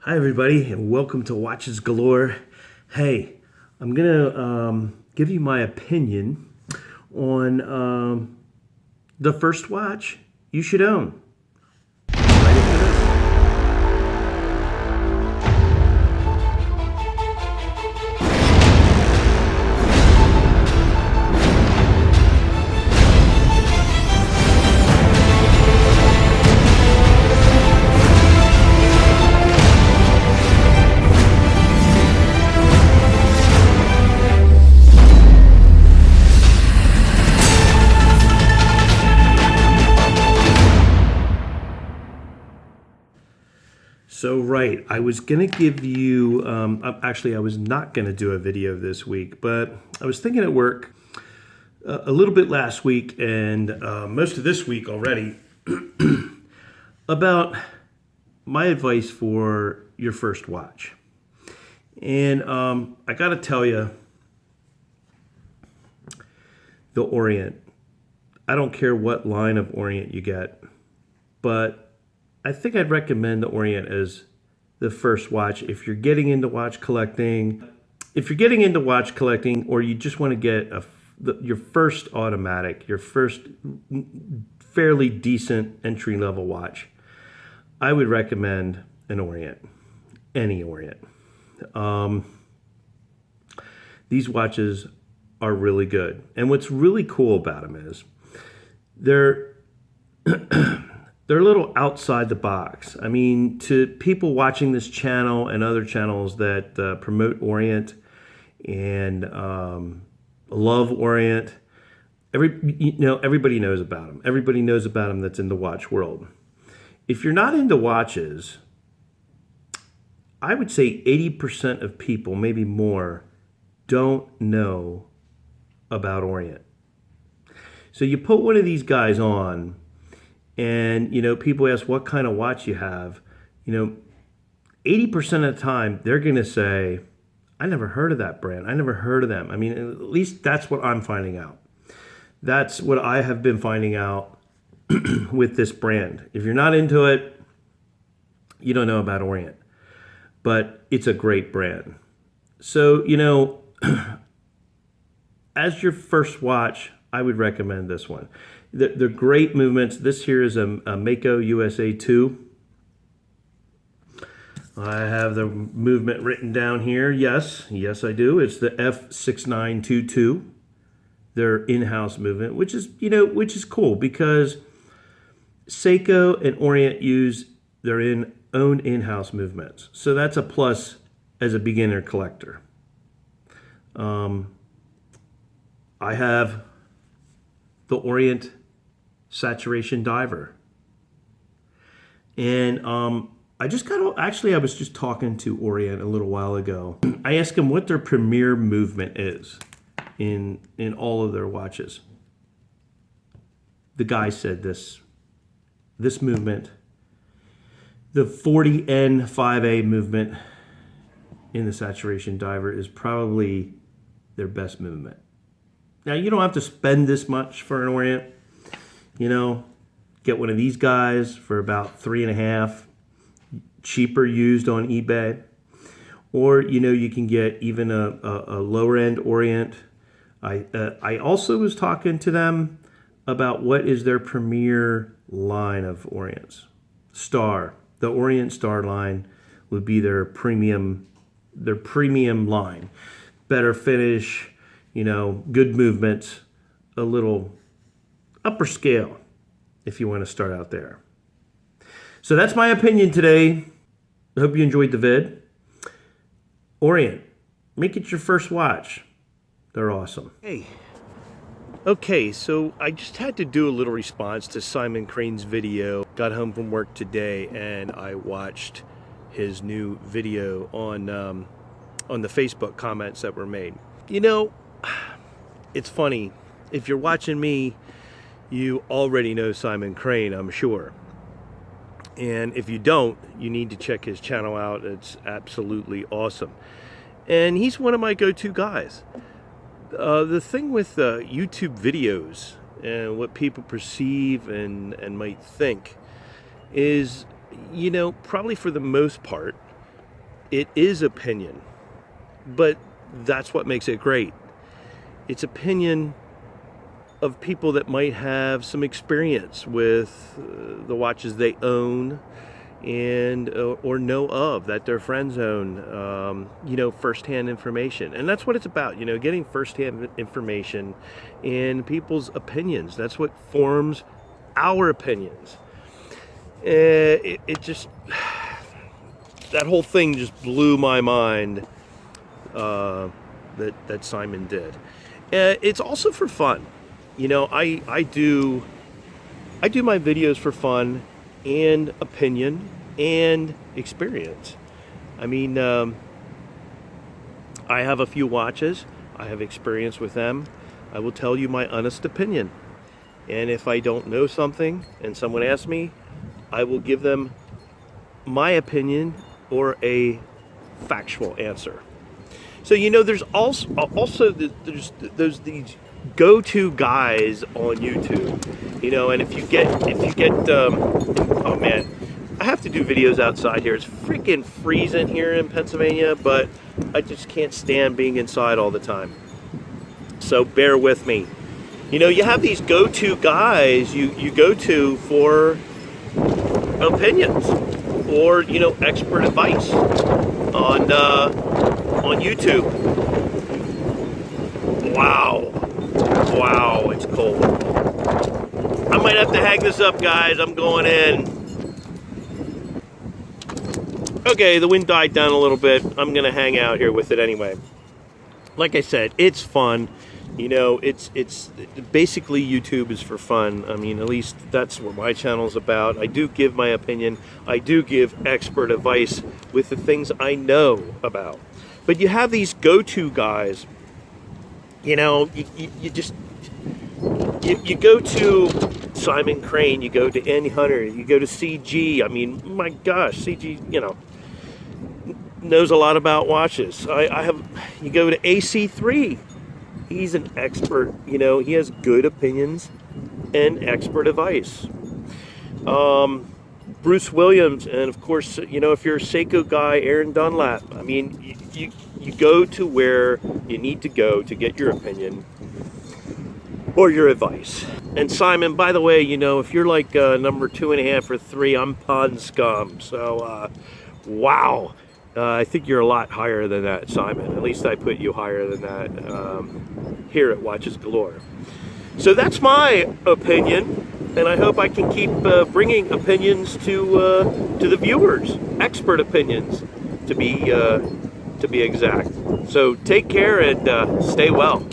Hi, everybody, and welcome to Watches Galore. Hey, I'm gonna give you my opinion on the first watch you should own. Right into this. Right, I was gonna give you. Actually, I was not gonna do a video this week, but I was thinking at work a little bit last week and most of this week already about my advice for your first watch. And I got to tell you, the Orient. I don't care what line of Orient you get, but I think I'd recommend the Orient as the first watch if you're getting into watch collecting. If you're getting into watch collecting, or you just want to get your first automatic, your first fairly decent entry level watch, I would recommend an Orient, any Orient. These watches are really good, and what's really cool about them is they're they're a little outside the box. I mean, to people watching this channel and other channels that promote Orient and love Orient, everybody knows about them. Everybody knows about them that's in the watch world. If you're not into watches, I would say 80% of people, maybe more, don't know about Orient. So you put one of these guys on, and people ask what kind of watch you have. 80% of the time they're going to say, I never heard of that brand. I never heard of them. I mean, at least that's what I'm finding out. That's what I have been finding out with this brand. If you're not into it, you don't know about Orient. But it's a great brand. So, as your first watch, I would recommend this one. They're great movements. This here is a Mako USA 2. I have the movement written down here. Yes, I do. It's the F6922. Their in-house movement, which is cool because Seiko and Orient use their own in-house movements. So that's a plus as a beginner collector. I have the Orient Saturation Diver. And I was just talking to Orient a little while ago. I asked them what their premier movement is in all of their watches. The guy said this movement, the 40N5A movement in the Saturation Diver, is probably their best movement. Now, you don't have to spend this much for an Orient. Get one of these guys for about $3.5, cheaper used on eBay. Or, you can get even a lower end Orient. I also was talking to them about what is their premier line of Orients. Star. The Orient Star line would be their premium line. Better finish, good movements, a little upper scale if you want to start out there. So that's my opinion today. I hope you enjoyed the vid. Orient, make it your first watch. They're awesome. Hey. Okay, so I just had to do a little response to Simon Crane's video. Got home from work today and I watched his new video on the Facebook comments that were made. It's funny. If you're watching me, you already know Simon Crane, I'm sure. And if you don't, you need to check his channel out. It's absolutely awesome. And he's one of my go-to guys. The thing with YouTube videos and what people perceive and might think is, probably for the most part, it is opinion, but that's what makes it great. It's opinion of people that might have some experience with the watches they own and or know of, that their friends own, firsthand information. And that's what it's about, getting firsthand information and people's opinions. That's what forms our opinions. It just, that whole thing just blew my mind, that Simon did. It's also for fun. I do my videos for fun and opinion and experience. I mean, I have a few watches. I have experience with them. I will tell you my honest opinion. And if I don't know something and someone asks me, I will give them my opinion or a factual answer. So there's also there's these go-to guys on YouTube, and if you get oh man, I have to do videos outside here. It's freaking freezing here in Pennsylvania, but I just can't stand being inside all the time. So bear with me. You have these go-to guys you go to for opinions or expert advice on YouTube. Wow, it's cold. I might have to hang this up, guys. I'm going in. Okay, the wind died down a little bit. I'm gonna hang out here with it anyway. Like I said, it's fun. It's basically YouTube is for fun. I mean, at least that's what my channel is about. I do give my opinion. I do give expert advice with the things I know about. But you have these go-to guys. You go to Simon Crane, you go to Andy Hunter, you go to CG. I mean, my gosh, CG, knows a lot about watches. You go to AC3. He's an expert, he has good opinions and expert advice. Bruce Williams, and of course, if you're a Seiko guy, Aaron Dunlap. I mean, you go to where you need to go to get your opinion or your advice. And Simon, by the way, if you're like number 2.5 or 3, I'm pond scum. So, wow. I think you're a lot higher than that, Simon. At least I put you higher than that here at Watches Galore. So that's my opinion, and I hope I can keep bringing opinions to the viewers, expert opinions, to be exact. So take care and stay well.